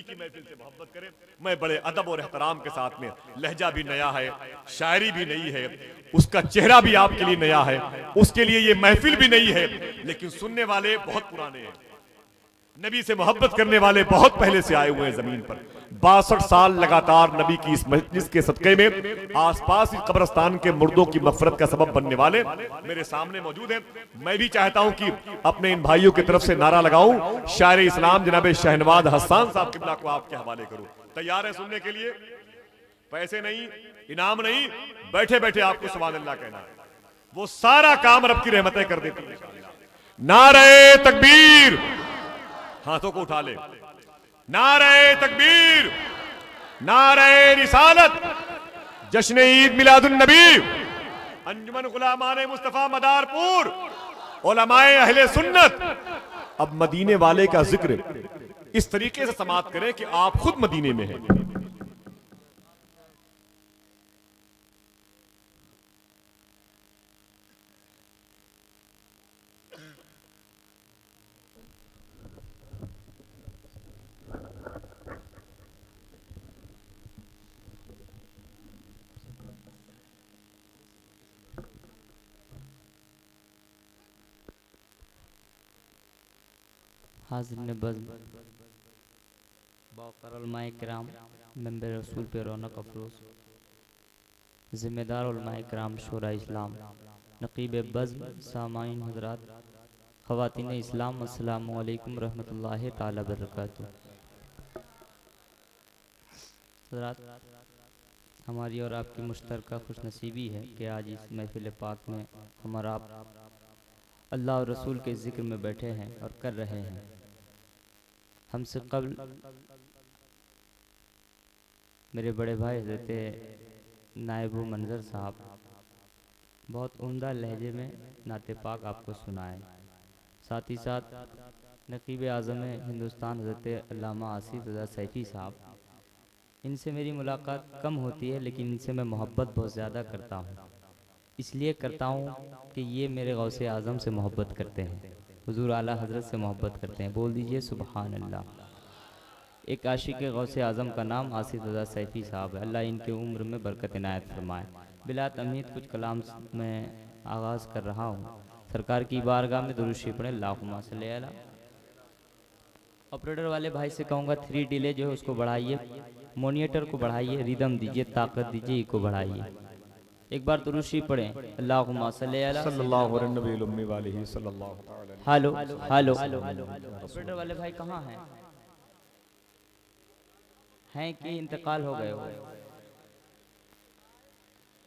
की महफिल से मोहब्बत करे। मैं बड़े अदब और एहतराम के साथ में, लहजा भी नया है, शायरी भी नई है, उसका चेहरा भी आपके लिए नया है, उसके लिए ये महफिल भी नई है, लेकिन सुनने वाले बहुत पुराने हैं। नबी से मोहब्बत करने वाले बहुत पहले से आए हुए हैं जमीन पर। 62 साल लगातार नबी की इस मजलिस के सदक़े में आसपास इस कब्रिस्तान के मुर्दों की मग़फ़िरत का सबब बनने वाले मेरे सामने मौजूद हैं। मैं भी चाहता हूं कि अपने इन भाइयों की तरफ से नारा लगाऊं, शायर इस्लाम जनाब शहनवाज हसन साहब किबला को आपके हवाले करूं। तैयार है सुनने के लिए? पैसे नहीं, इनाम नहीं, बैठे बैठे आपको सुभान अल्लाह कहना है। वो सारा काम रब की रहमतें कर देती है। नारे तकबीर, हाथों को उठा ले। नारे तकबीर, नारे रिसालत, जश्न ईद मिलादुन नबी, अंजुमन गुलामाने मुस्तफा मदारपुर, उलमाए अहले सुन्नत। अब मदीने वाले का जिक्र इस तरीके से समाप्त करें कि आप खुद मदीने में हैं। हाज़िर बज़्म बाक़र उलमाए किराम, मेंबर रसूल पे रौनक अफरोज़, ज़िम्मेदार उलमाए किराम शूरा इस्लाम, नक़ीब बज़्म, सामाईन हज़रात, ख़वातीन इस्लाम, अस्सलामु अलैकुम रहमतुल्लाहि ताला बरकातुहू। हज़रात, हमारी और आपकी मुश्तरका खुशनसीबी है कि आज इस महफ़िल पाक में हम और आप अल्लाह और रसूल के ज़िक्र में बैठे हैं और कर रहे हैं। हमसे क़ब्ल मेरे बड़े भाई हज़रत नायबु मंज़र साहब बहुत उम्दा लहजे में नाते पाक आपको सुनाए। साथ ही साथ नक़ीब आज़म हिंदुस्तान हज़रत अल्लामा आसिफ़ रज़ा सैफ़ी साहब, इनसे मेरी मुलाकात कम होती है लेकिन इनसे मैं मोहब्बत बहुत ज़्यादा करता हूँ। इसलिए करता हूँ कि ये मेरे गौसे आज़म से मोहब्बत करते हैं, हुज़ूर आला हज़रत से मोहब्बत करते हैं। बोल दीजिए सुबहान अल्लाह। एक आशिक गौसे आज़म का नाम आसिफ़ रज़ा सैफ़ी साहब है। अल्लाह इनके उम्र में बरकत इनायत फरमाए। बिला तमीद कुछ कलाम मैं आगाज़ कर रहा हूँ। सरकार की बारगाह में दुरूद शरीफ पढ़ें, अल्लाहुम्मा सल्ली अला। ऑपरेटर वाले भाई से कहूँगा 3 डिले जो है उसको बढ़ाइए, मोनिटर को बढ़ाइए, रिदम दीजिए, ताकत दीजिए, को बढ़ाइए। एक बार दुरूद शरीफ पढ़ें, अल्लाहुम्मा सल्ली अला सल्लल्लाहु अलैहि वसल्लम। हेलो हेलो, ऑपरेटर वाले भाई कहाँ हैं? हैं कि इंतकाल हो गए हो?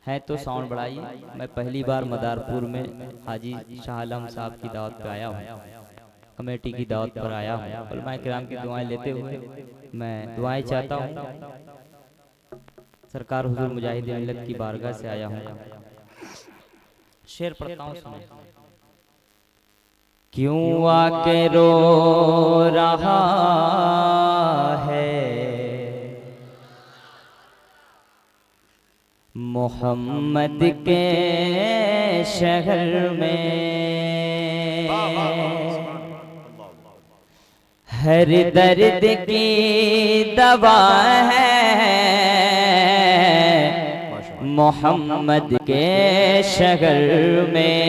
हैं तो साउंड बढ़ाइए। मैं पहली बार मदारपुर में हाजी शाह आलम साहब की दावत पे आया हूँ, कमेटी की दावत पर आया हूँ। उलमाए किराम की दुआएं लेते हुए मैं दुआएं चाहता हूँ। सरकार हुजूर मुजाहिद मिल्लत की बारगाह से आया हूँ। शेर पढ़ता हूँ, सुने। क्यों आके रो रहा है मोहम्मद के शहर में, हर दर्द की दवा है मोहम्मद के शहर में।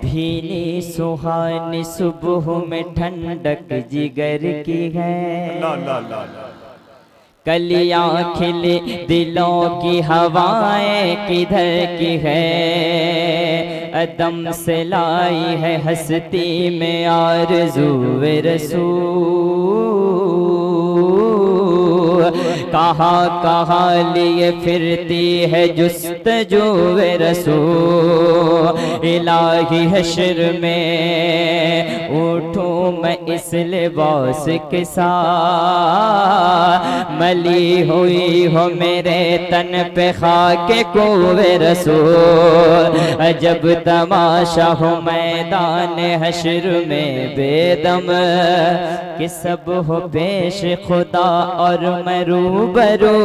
भीनी सुहानी सुबह में ठंडक जिगर की है, कलियां खिली दिलों की हवाएं किधर की है। अदम से लाई है हस्ती में आरज़ूए रसूल, कहाँ कहाँ लिए फिरती है जुस्तजूए रसूल। इलाही हश्र में उठूं मैं इस लिबास के साथ, मली हुई हो मेरे तन पे खाके कोवे रसूल। अजब तमाशा हो मैदान हश्र में बेदम, कि सब हो पेश खुदा और मैं रूबरू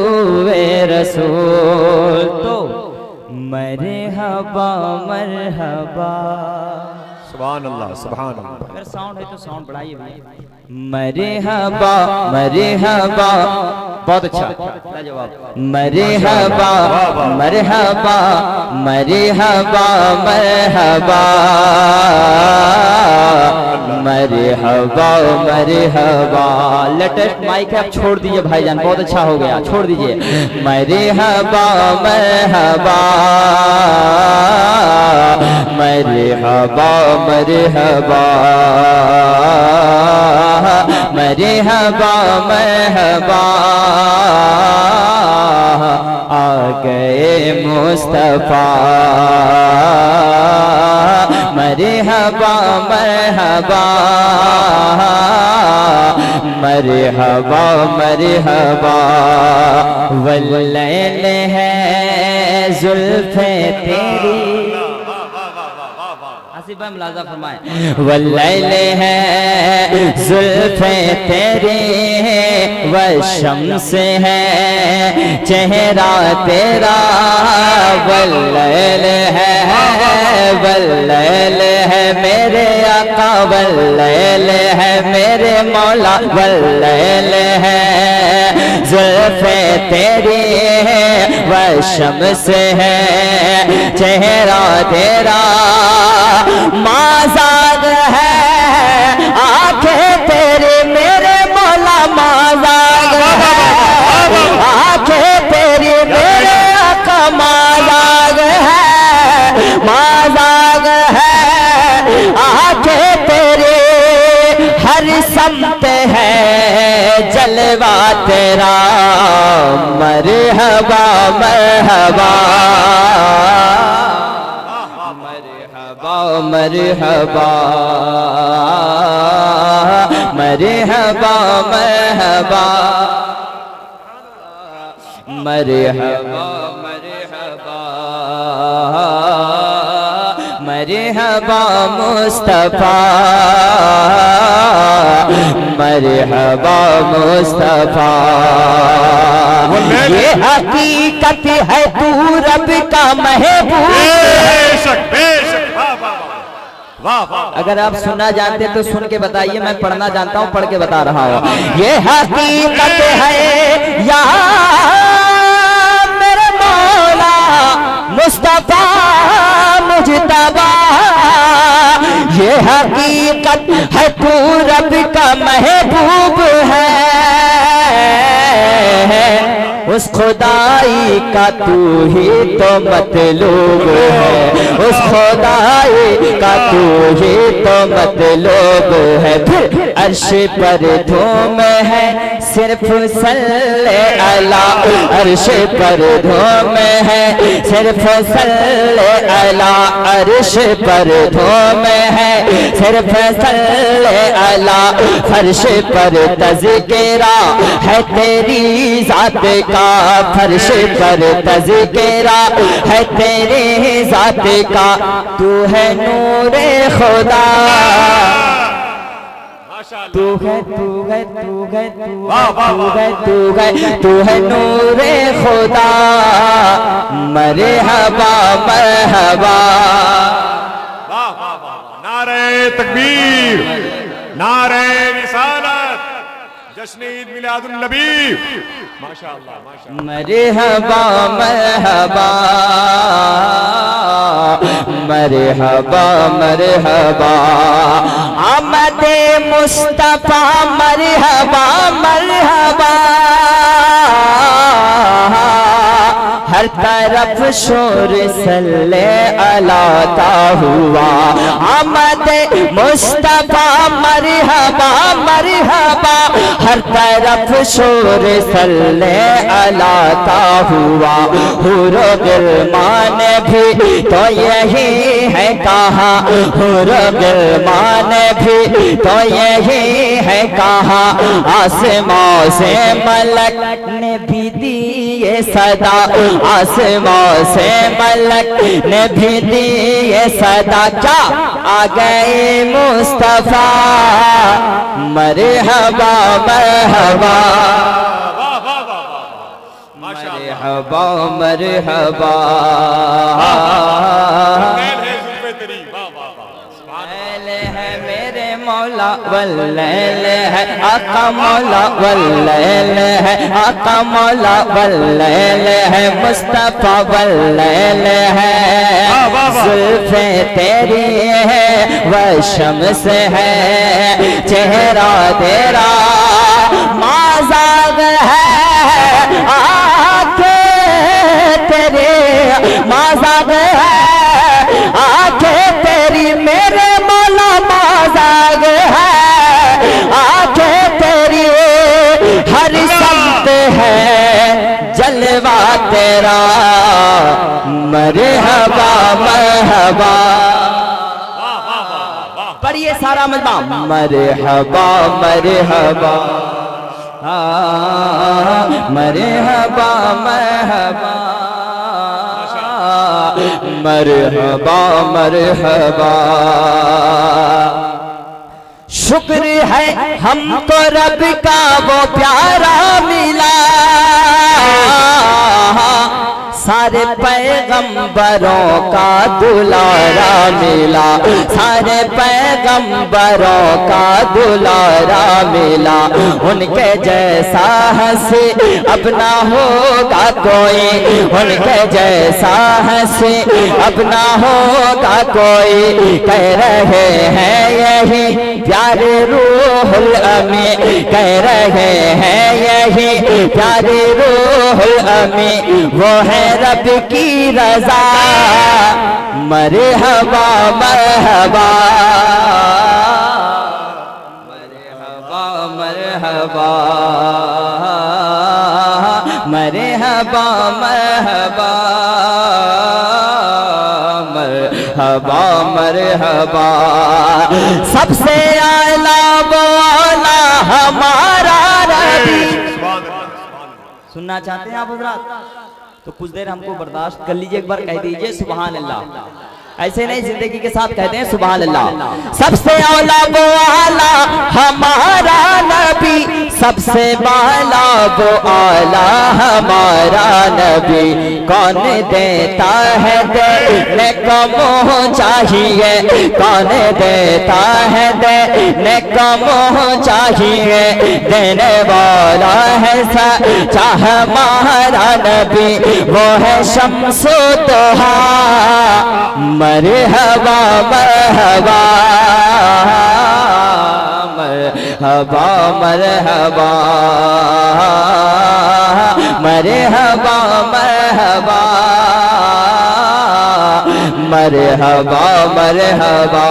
रसूल। तो मरहबा मरहबा सुभान अल्लाह सुभान अल्लाह। अगर साउंड है तो साउंड बढ़ाइए भैया। मरहबा मरहबा, बहुत अच्छा लाजवाब। मरहबा मरहबा मरहबा मरहबा मरहबा मरहबा। लेटेस्ट माइक है, आप छोड़ दीजिए भाईजान, बहुत अच्छा हो गया, छोड़ दीजिए। मरहबा मरहबा मरहबा मरहबा मरहबा मरहबा। आ गए मुस्तफा मरहबा मरहबा मरहबा मरहबा। वल्लैल है जुल्फे तेरी, आसिफ भाई मुलाजा फरमाए। वल्लैल है जुल्फे तेरी व शम्स है चेहरा तेरा। वल्लैल है वल्लैल है मेरे आका, वल्लैल है मेरे मौला। वल्लैल है जुल्फे तेरी व शम्स है चेहरा तेरा। माज़ाग है आंखें तेरी मेरे मौला, माज़ाग है आंखें तेरी मेरे आका। माज़ाग है माज़ाग है आंखें तेरी, हर समत है जलवा तेरा। मरहबा मरहबा मरहबा मरहबा मरहबा मरहबा मरहबा मरहबा मुस्तफा मरहबा मुस्तफा। ये हकीकत है तू रब का महबूब। बेशक बेशक, वाह वाह। अगर आप सुनना जानते तो सुन के बताइए, मैं पढ़ना जानता हूँ, पढ़ के बता रहा हूँ। ये हकीकत है या मेरे मौला मुस्तफा मुजतबा। ये हकीकत है तू रब का महबूब है, उस खुदाई का तू ही तो मतलूब है। उस खुदाई का तू ही तो मतलूब है। फिर अर्श पर धूम है सिर्फ सल्ले अला, अर्श पर धूम है सिर्फ सल्ले अला। अर्श पर धूम है सिर्फ सल्ले अला। फर्श पर तज़किरा है तेरी जात का, फर्श पर तज़किरा है तेरी जात का। तू है नूरे खुदा, तू है तू है तू है तू है तू है तू है नूरे खुदा। मरहबा मरहबा। नारे तकबीर, नारे रिसालत, जश्न ईद मिलादुन नबी। माशाअल्लाह माशाअल्लाह। मरहबा मरहबा मरहबा मरहबा। आमद मुस्तफा मरहबा मरहबा। हर तरफ शोर सल्ले अलाता हुआ। आमद मुस्तफा मरहबा मरहबा। हर तरफ शोर सल्ले अलाता हुआ। हुरो गिलमान भी तो यही है कहा, हुरो गिलमान भी तो यही है कहा। आसमां से मलक ने भी दी ये सदा, आसमां से मलक ने भी दी ये सदा। क्या आ गए मुस्तफा मरहबा मरहबा मरहबा मरहबा। मौला वल्लैल है, आका मौला वल्लैल है, आका मौला वल्लैल है, मुस्तफा वल्लैल है। जुल्फे तेरी है वह शम्स है, चेहरा तेरा माज़ाग है, आंखें तेरी माज़ाग है, आंखें तेरी मेरे मौला माज़ाग है, आंखें तेरी हर समत है, जलवा तेरा मरहबा मरहबा। पर ये सारा मजमा मरहबा मरहबा मरहबा मरहबा मरहबा मरहबा। शुक्र है हमको रब का वो प्यारा मिला, सारे पैगंबरों का दुलारा मिला, सारे पैगंबरों का दुलारा मिला। उनके जैसा हंसी अब ना होगा कोई, उनके जैसा हंसी अब ना होगा कोई। कह रहे हैं यही प्यारे रूहुल अमी, कह रहे हैं यही प्यारे रूहुल अमी। वो है रब की रजा, मरहबा मरहबा मरहबा मरहबा मरहबा मरहबा मरहबा मरहबा। सबसे आला वो आला हमारा रबी। सुनना चाहते हैं आप हज़रात? तो कुछ देर हमको बर्दाश्त कर लीजिए, एक बार कह दीजिए सुभान अल्लाह। ऐसे नहीं, जिंदगी के साथ कहते हैं सुभान अल्लाह। सबसे औला वो आला हमारा नबी, सबसे बाला वो आला हमारा नबी। कौन देता है देने को मोह चाहिए, कौन देता है देने को मोह चाहिए। देने वाला है सच्चा हमारा नबी, वो है शम्सो दोहा, मरहबा मरहबा मरहबा मरहबा मरहबा मरहबा मरहबा मरहबा।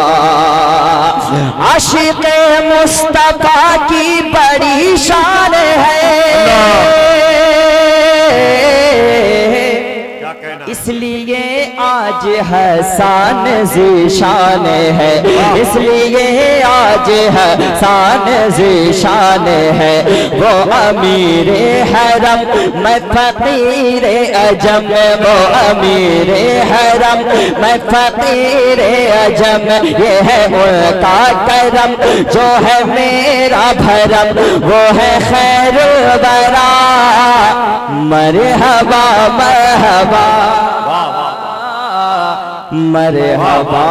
आशिक़े मुस्तफा की बड़ी शान है, इसलिए आज हसन ज़ीशान है, इसलिए आज हसन ज़ीशान है। वो अमीर हरम मैं फ़कीर अजम, वो अमीर हरम मैं फ़कीर अजम। ये है उनका करम जो है मेरा भरम, वो है खैर बरा, मरहबा मरहबा मरहबा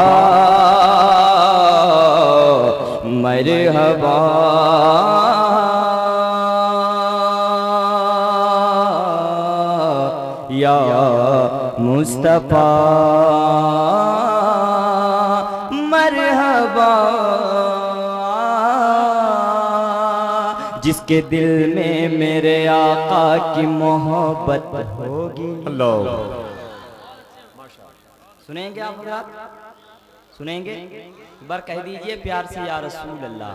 मरहबा। या मुस्तफा मरहबा। जिसके दिल में मेरे आका की मोहब्बत होगी। अल्लाह। सुनेंगे आप हज़रात? सुनेंगे? एक बार कह दीजिए प्यार से या रसूल अल्लाह।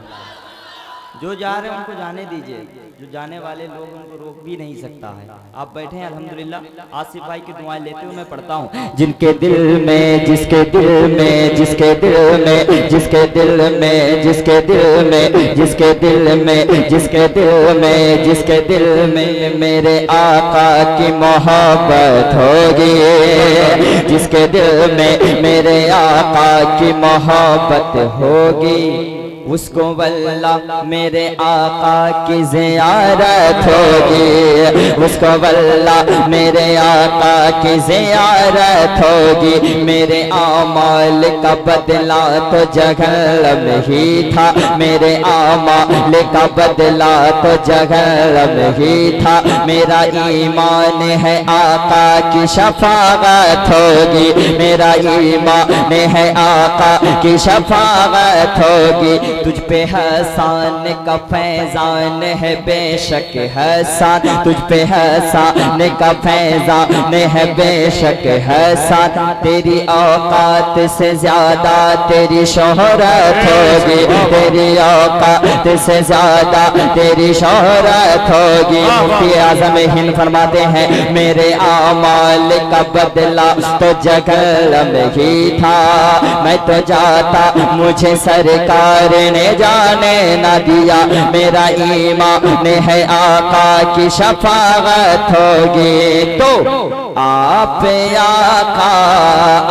जो जा रहे हैं उनको जाने दीजिए, जो जाने वाले लोग उनको रोक भी नहीं सकता है। आप बैठे हैं अल्हम्दुलिल्लाह। आसिफ भाई की दुआएं लेते हुए मैं पढ़ता हूँ। जिनके दिल में, जिसके दिल में, जिसके दिल में, जिसके दिल में, जिसके दिल में, जिसके दिल में, जिसके दिल में, जिसके दिल में मेरे आका की मोहब्बत होगी, जिसके दिल में मेरे आका की मोहब्बत होगी, उसको वल्ला मेरे आका की ज़ियारत होगी, उसको वल्ला मेरे आका की ज़ियारत होगी। मेरे आमाल का बदला तो जहन्नम ही था, मेरे आमाल का बदला तो जहन्नम ही था। मेरा ईमान है आका की शफाअत होगी, मेरा ईमान है आका की शफाअत होगी। तुझ पे हसान का फैजान है बेशक हसान, तुझ पे हसान का फैजान है बेशक हसान। तेरी औकात से ज्यादा तेरी शोहरत होगी, तेरी औकात से ज्यादा तेरी शोहरत होगी। मुफ्ती आज़म हिंद फरमाते हैं मेरे आमाल का बदला तो जहन्नम ही था। मैं तो जाता मुझे सरकार ने जाने न दिया, मेरा ईमान है आका की शफाअत होगी। तो आप आका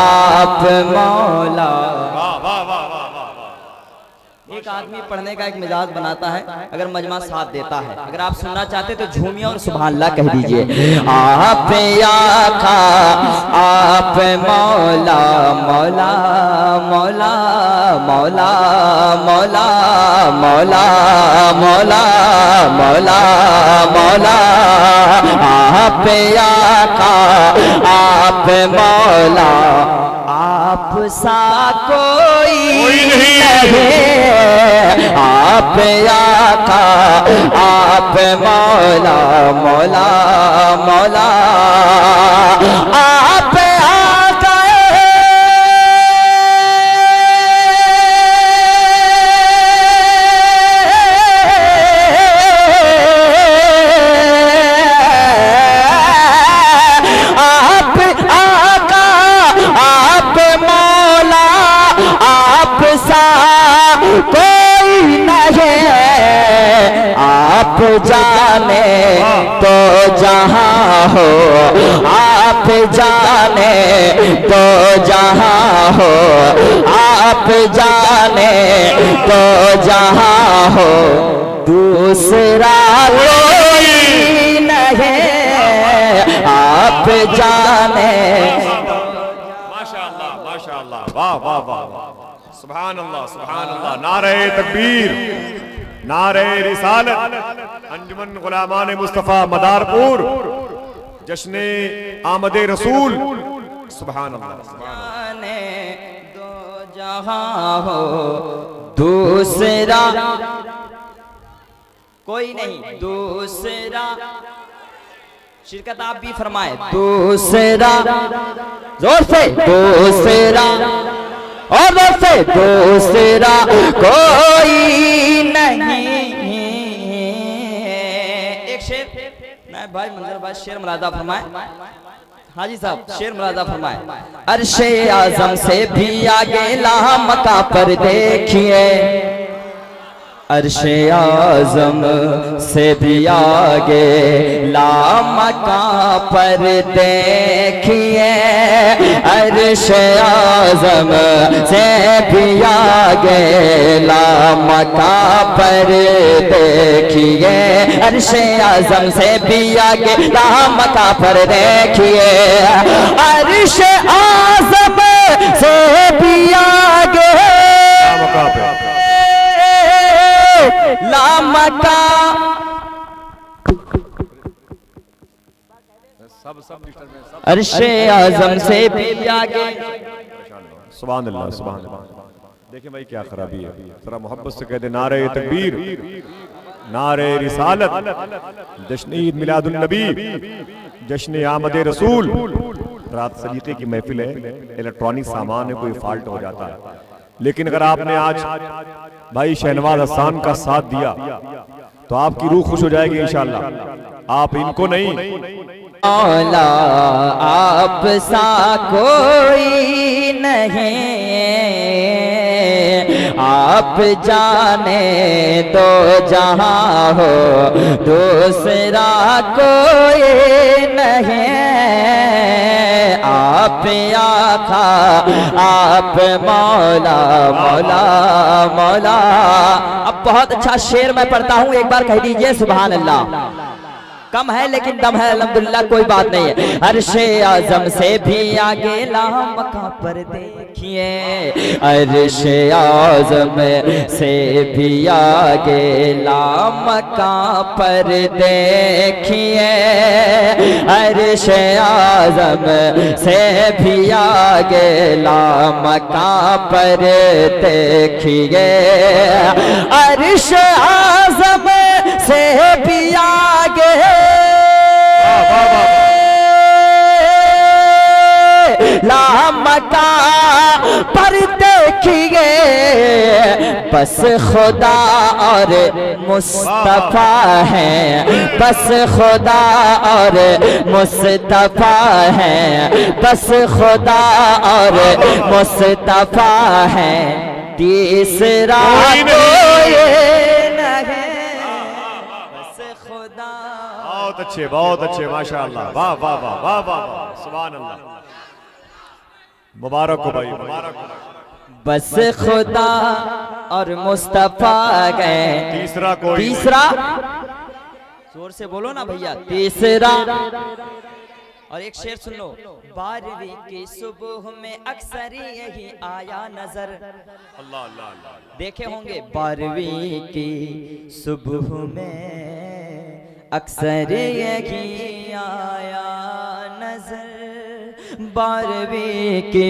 आप मौला। एक आदमी पढ़ने का एक मिजाज बनाता है, अगर मजमा साथ देता है। अगर आप सुनना चाहते तो झूमिए और सुभान अल्लाह कह दीजिए। आप आका आप मौला, मौला मौला मौला मौला मौला मौला मौला मौला। आप आका आप मौला, आप सा कोई नहीं। आप आका आप मौला, मौला मौला आप आका। आप आका आप मौला, आप सा कोई नहीं। आप जाने तो जहां हो, आप जाने तो जहां हो, आप जाने तो जहां हो। दूसरा कोई नहीं, आप जाने। माशाअल्लाह माशाअल्लाह, वाह वाह वाह वाह, सुभान अल्लाह सुभान अल्लाह। नारे तकबीर, नारे रिसालत, अंजुमन गुलामान मुस्तफा मदारपुर, जश्ने आमदे रसूल। सुभान अल्लाह सुभान अल्लाह। दो जहां हो दूसरा कोई नहीं, दूसरा शिरकत आप भी फरमाए। दूसरा जोर से, दूसरा और जोर से, दूसरा कोई नहीं। एक शेर नायब भाई मंजर भाई शेर मुलादा फरमाए। हाजी साहब शेर मुलादा फरमाए। अर्शे आजम से भी आगे लामका पर देखिए, अर्शे आजम से भी आगे लामका पर देखिए, अर्शे आजम से भी आगे लामका पर देखिए, अर्शे आजम से भी आगे लामका पर देखिए, अर्शे आजम से भी आगे लामका। अर्शे आजम से भी आगे। सुभान अल्लाह सुभान अल्लाह। देखिए भाई क्या खराबी है, जरा मोहब्बत से कह दे नारे तकबीर, नारे रिसालत, जश्न ईद मिलादुन नबी, जश्न आमदे रसूल। रात सलीके की महफिल है, इलेक्ट्रॉनिक सामान है, कोई फॉल्ट हो जाता है, लेकिन अगर आपने आज भाई शहनवाज हसन का साथ दिया तो आपकी रूह खुश हो जाएगी इंशाअल्लाह। आप इनको नहीं, मौला आप सा कोई नहीं, आप जाने तो जहां हो दूसरा कोई नहीं। आप आका, आप मौला मौला मौला। अब बहुत अच्छा शेर मैं पढ़ता हूँ, एक बार कह दीजिए सुभान अल्लाह। कम है लेकिन दम है, अल्हम्दुलिल्लाह, कोई बात नहीं है। अर्शे आजम से भी आगे लामका पर देखिए, अर्शे आजम से भी आगे लामका पर देखिए, अर्शे आजम से भी आगे लामका पर देखिए, अर्शे आजम से भी आगे लामका पर देखिए, बस खुदा और मुस्तफा है, बस खुदा और मुस्तफा है, बस खुदा और मुस्तफा है, तीसरा कोई नहीं, बस खुदा। बहुत अच्छे माशाअल्लाह, वाह वाह वाह वाह वाह वाह, सुभान अल्लाह, मुबारक हो भाई, मुबारक हो। बस खुदा और मुस्तफा गए, तीसरा कोई, तीसरा जोर से बोलो ना भैया, तीसरा। और एक शेर सुन लो, 12वीं की सुबह में अक्सर यही आया नजर, अल्लाह अल्लाह अल्लाह, देखे होंगे 12वीं की सुबह में अक्सर यही आया नजर, 12वीं की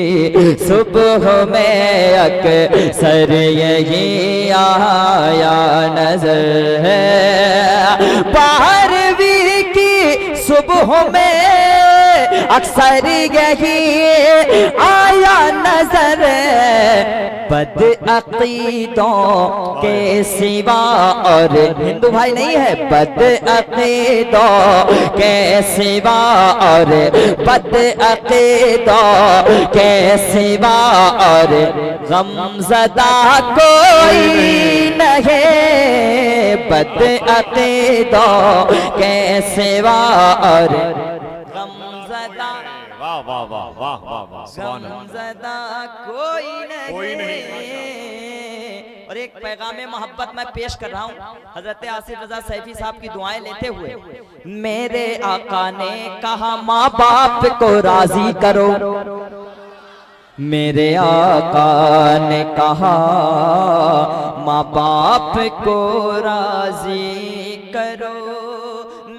सुबह में अक्सर यही आया नजर है, 12वीं की सुबह में अक्सर यही आया नजर, बद अकीदों के सिवा, और हिंदू भाई नहीं है, बद अकीदों के सिवा, और बद अकीदों के सिवा, और गमज़दा कोई नहीं, बद अकीदों के सिवा, और गमज़दा, वाह वाह वाह वाह वाह वाह, सुभान अल्लाह, गमज़दा कोई नहीं। और एक पैगामे मोहब्बत मैं पेश कर रहा हूँ हजरत आसिफ रजा सैफी साहब की दुआएं लेते हुए। मेरे आका ने कहा माँ बाप को राजी करो, मेरे आका ने कहा माँ बाप को राजी करो,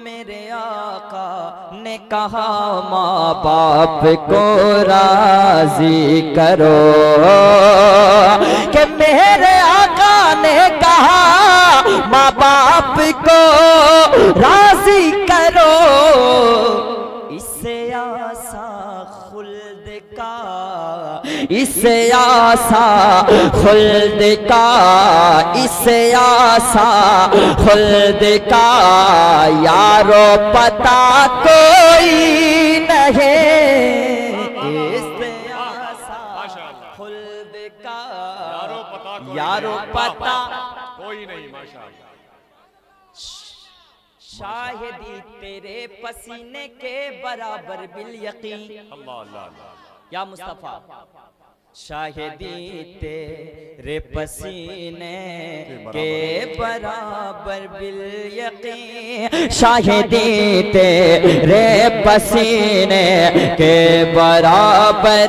मेरे आका ने कहा माँ बाप को राजी करो, कि मेरे आका ने कहा माँ बाप को राजी करो, इससे आसा खुल्द का, इससे आसा खुल्द का, इससे आसा खुल्द का यारो पता कोई नहीं, इससे आसा खुल्द का यारो पता कोई नहीं, माशाअल्लाह, शाहिदी तेरे पसीने के बराबर बिल यकीन, अल्लाह अल्लाह अल्लाह, या मुस्तफा, शाहिदी तेरे पसीने के बराबर बिल यकीन, शाहिदी तेरे पसीने के बराबर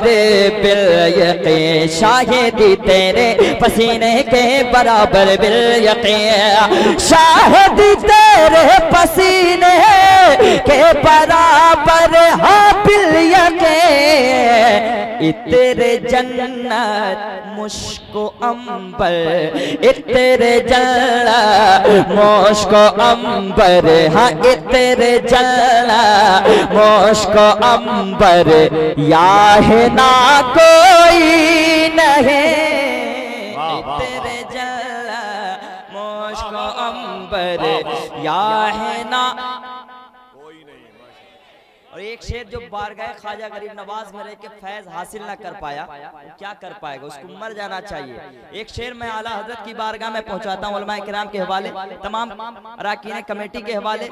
बिल यकीन, शाहिदी तेरे पसीने के बराबर बिल यकीन, शाहिदी तेरे पसीने के बराबर हाँ बिल यकीन, इतरे जन्नत मुश्को अंबर, इतरे जन्नत मुश्को अंबर, हाँ इतरे जन्नत मुश्को अंबर, याहे ना कोई नहीं, इतरे जन्नत मुश्को अंबर, याहे ना और एक शेर जो बारगाह ख्वाजा गरीब नवाज में रह के फैज हासिल ना कर पाया, वो क्या कर पाएगा, उसको मर जाना चाहिए। एक शेर मैं आला हजरत की बारगाह में पहुंचाता हूँ, उलमा किराम के हवाले, तमाम अरकान कमेटी के हवाले,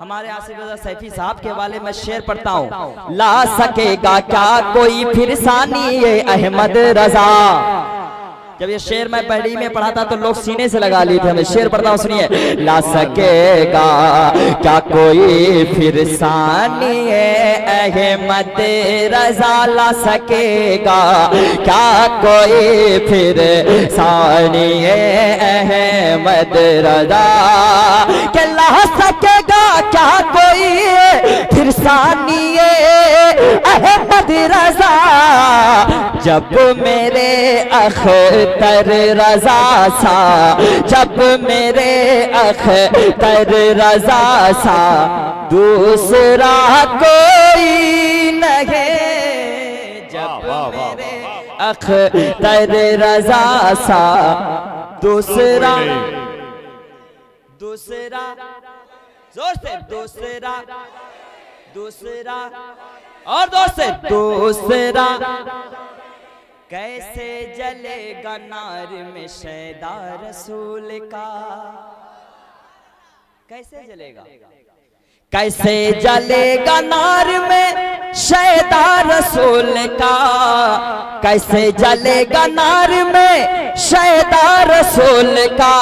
हमारे आसिफ रजा सैफी साहब के हवाले में शेर पढ़ता हूँ। ला सकेगा क्या कोई फिर सानी ये अहमद रजा। जब ये शेर मैं पहली में पढ़ा था तो लोग सीने से लगा लिए थे। मैं शेर पढ़ता हूँ, सुनिए। ला सकेगा क्या कोई फिर सानी अहमद रजा, ला सकेगा क्या कोई फिर सानी अहमद रजा, के ला सकेगा क्या कोई फिर सानी अहमद रजा, जब मेरे अख्तर रजा सा, जब मेरे अख्तर रजा सा दूसरा कोई नहीं, जब मेरे अख्तर रजा सा दूसरा, दूसरा जोर से, दूसरा, दूसरा और जोर से, दूसरा। कैसे जलेगा नार में शैदा रसूल का, कैसे जलेगा, कैसे जलेगा नार में शैदा रसूल का, कैसे जलेगा नार में शैदा रसूल का,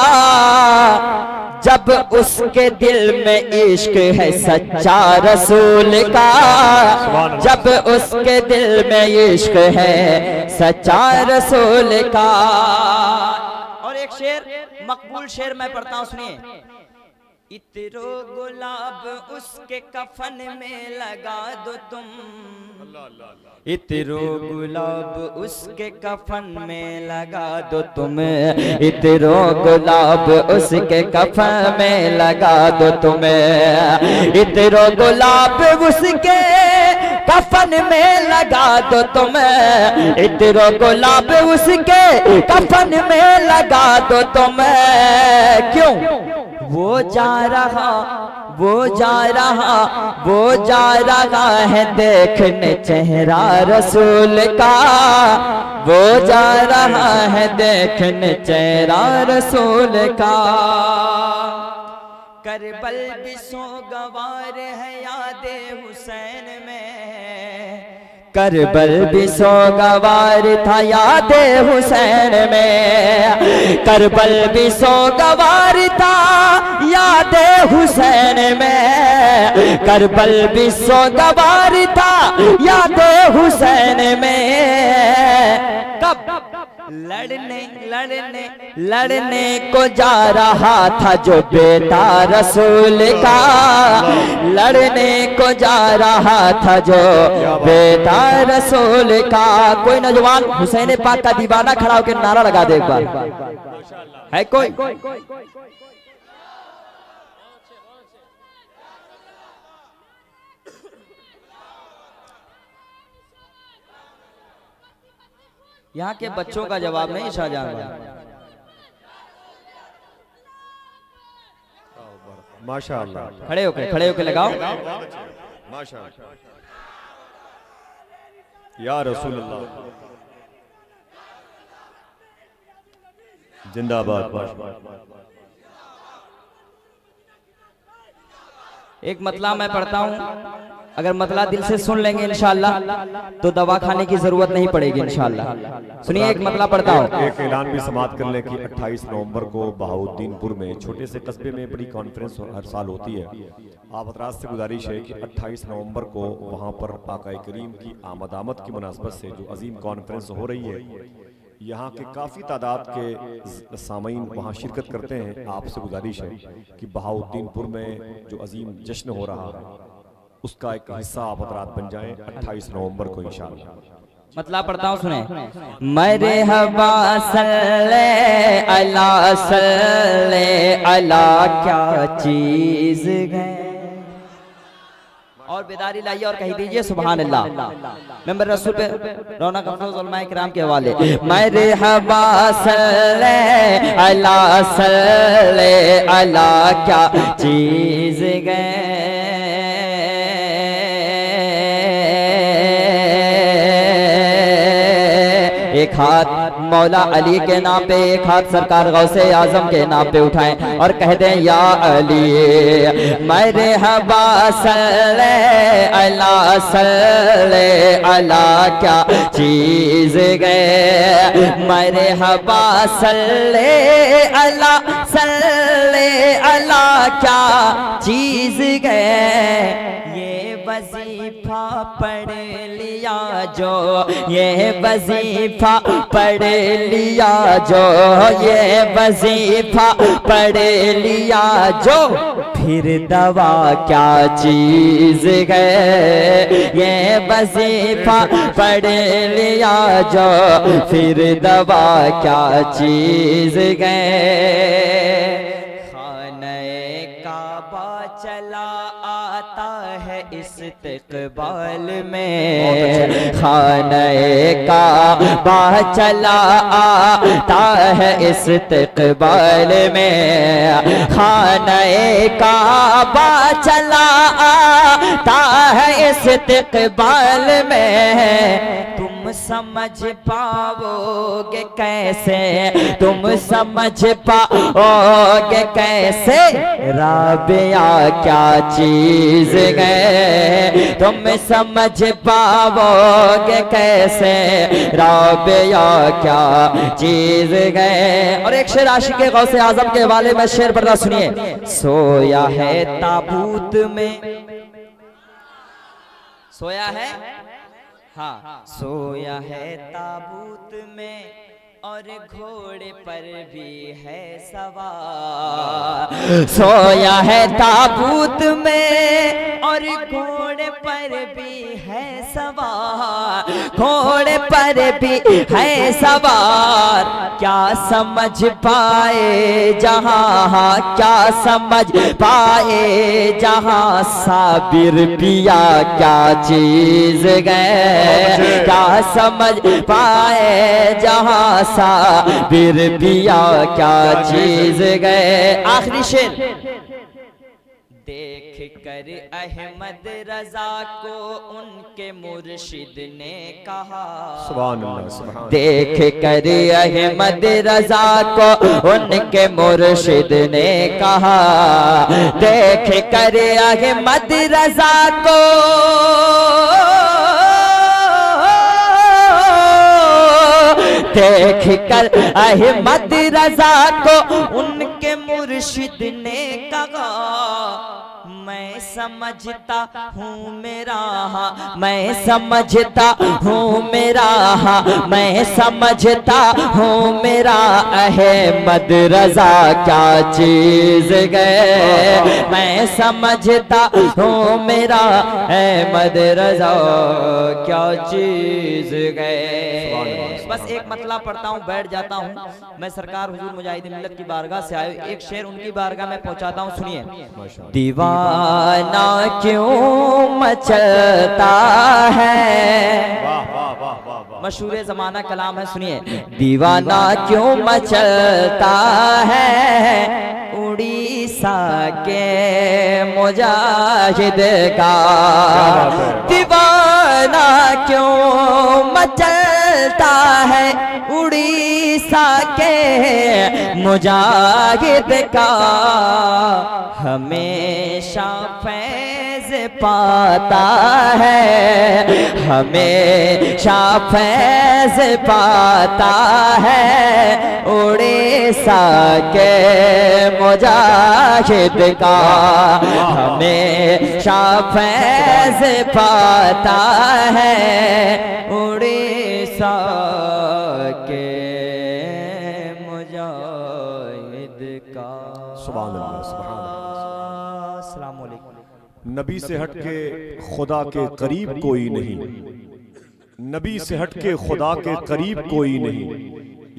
जब उसके दिल में इश्क है सच्चा रसूल का, जब उसके दिल में इश्क है सच्चा रसूल का। और एक शेर मकबूल शेर मैं पढ़ता हूँ, सुनिए। इतरो गुलाब उसके कफन में लगा दो तुम, इतरो गुलाब उसके कफन में लगा दो तुम, इतरो गुलाब उसके कफन में लगा दो तुम, इतरो गुलाब उसके कफन में लगा दो तुम, इतरो गुलाब उसके कफन में लगा दो तुम। क्यों? वो जा रहा, वो जा रहा, वो जा रहा है देखने चेहरा रसूल का, वो जा रहा है देखने चेहरा रसूल का। करबल भी सोगवार है याद हुसैन में, करबल भी सोगवार था याद हुसैन में, करबल भी सोगवार था याद हुसैन में, करबल भी सोगवार था याद हुसैन में। कब? लड़ने लड़ने लड़ने को जा रहा था जो बेटा रसूल का, लड़ने को जा रहा था जो बेटा रसूल का। कोई नौजवान हुसैन पाक का दीवाना खड़ा होकर नारा लगा दे एक बार, है कोई? यहाँ के बच्चों का जवाब नहीं शाहजहां भाई। माशाअल्लाह, खड़े होके लगाओ। माशाअल्लाह, या रसूल अल्लाह, जिंदाबाद। एक मतला मैं पढ़ता हूँ, अगर मतला दिल से सुन लेंगे इंशाअल्लाह तो दवा खाने की जरूरत नहीं पड़ेगी इंशाअल्लाह। सुनिए, एक मतला पढ़ता हूँ। एक ऐलान भी समाप्त कर लें कि 28 नवंबर को बहाउद्दीनपुर में छोटे से कस्बे में बड़ी कॉन्फ्रेंस हर साल होती है। आप हजरात से गुजारिश है कि 28 नवंबर को वहाँ पर आका करीम की आमद की मुनासबत से जो अजीम कॉन्फ्रेंस हो रही है, यहाँ के काफ़ी तादाद के सामीन वहाँ शिरकत करते हैं। आपसे गुजारिश है कि बहाउद्दीनपुर में जो अजीम जश्न हो रहा है उसका एक हिस्सा आप हजरात बन जाएं 28 नवंबर को इंशाअल्लाह। मतलब पढ़ता हूँ, सुने। मरहबा सल्ले अला, सल्ले अला, क्या चीज है। और बेदारी लाइए और कह दीजिए सुभान अल्लाह। मेंबर रसूल पे रौनक अफरोज उलमाए किराम के हवाले। मरहबा सल्ले अला, सल्ले अला, क्या चीज है। एक हाथ मौला अली के नाम पे, एक हाथ सरकार गौसे आजम के नाम पे उठाएं और कह दें या अली मरहबा सल्ले अला सल्ले अला, क्या चीज गए मरहबा सल्ले अला सल्ले अला, क्या चीज गए। ये वजीफा पढ़ लिया जो, ये वजीफा पढ़ लिया जो, ये वजीफा पढ़ लिया जो, फिर दवा क्या चीज है। ये वजीफा पढ़ लिया जो, फिर दवा क्या चीज है। खाने काबा चला आता है इस्तकबाल में, खाने काबा चला आता है इस्तकबाल में, खाने काबा चला आता है इस्तकबाल में। तुम समझ पाओगे कैसे, तुम समझ पाओगे कैसे, राबिया क्या चीज है। तुम समझ पाओगे कैसे, राबिया क्या चीज है। और एक शेर आशिक़ गौसे आज़म के हवाले में शेर पढ़ना सुनिए। सोया है ताबूत में, सोया है, हाँ सोया है ताबूत में और घोड़े पर भी है सवार। सोया है ताबूत में और घोड़े पर भी है सवार, घोड़े पर भी है सवार। क्या समझ पाए जहां, क्या समझ पाए जहां, साबिर पिया क्या चीज गए। क्या समझ पाए जहां, साबिर पिया क्या चीज गए। आखिरी शेर। देख कर अहमद रजा को उनके मुर्शिद ने कहा, सुभान अल्लाह, सुभान अल्लाह। देख कर अहमद रजा को उनके मुर्शिद ने कहा, देख कर अहमद रजा को देख कर अहमद रजा को उनके मुर्शिद ने कहा, मैं समझता हूँ मेरा हाँ, मैं समझता हूँ मेरा हाँ, मैं समझता हूँ मेरा अहमद रजा क्या चीज गए। मैं समझता हूँ मेरा अहमद रजा क्या चीज गए। बस एक मतलब पढ़ता हूँ, बैठ जाता हूँ। मैं सरकार हुजूर मुजाहिदीन मिल्लत की बारगाह से आए, एक शेर उनकी बारगाह में पहुँचाता हूँ, सुनिए। दीवाना क्यों मचलता है, मशहूर ज़माना कलाम है, सुनिए। दीवाना क्यों मचलता है उड़ीसा के मुजाहिद का, दीवाना क्यों मचलता है उड़ीसा के मुजाहिद का, हमेशा फैज़ पाता है, हमेशा फैज़ पाता है उड़ीसा के मुजाहिद का, हमेशा फैज़ पाता है उड़ीसा के मुजाहिद का। सुभान अल्लाह, सुभान अल्लाह। अस्सलाम वालेकुम। नबी से हट के खुदा के करीब कोई नहीं, नबी से हट के खुदा के करीब कोई नहीं,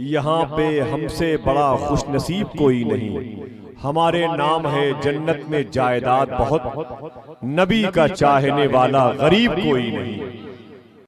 यहाँ पे हमसे बड़ा खुश नसीब कोई नहीं। हमारे नाम है जन्नत में जायदाद बहुत, नबी का चाहने वाला गरीब कोई नहीं।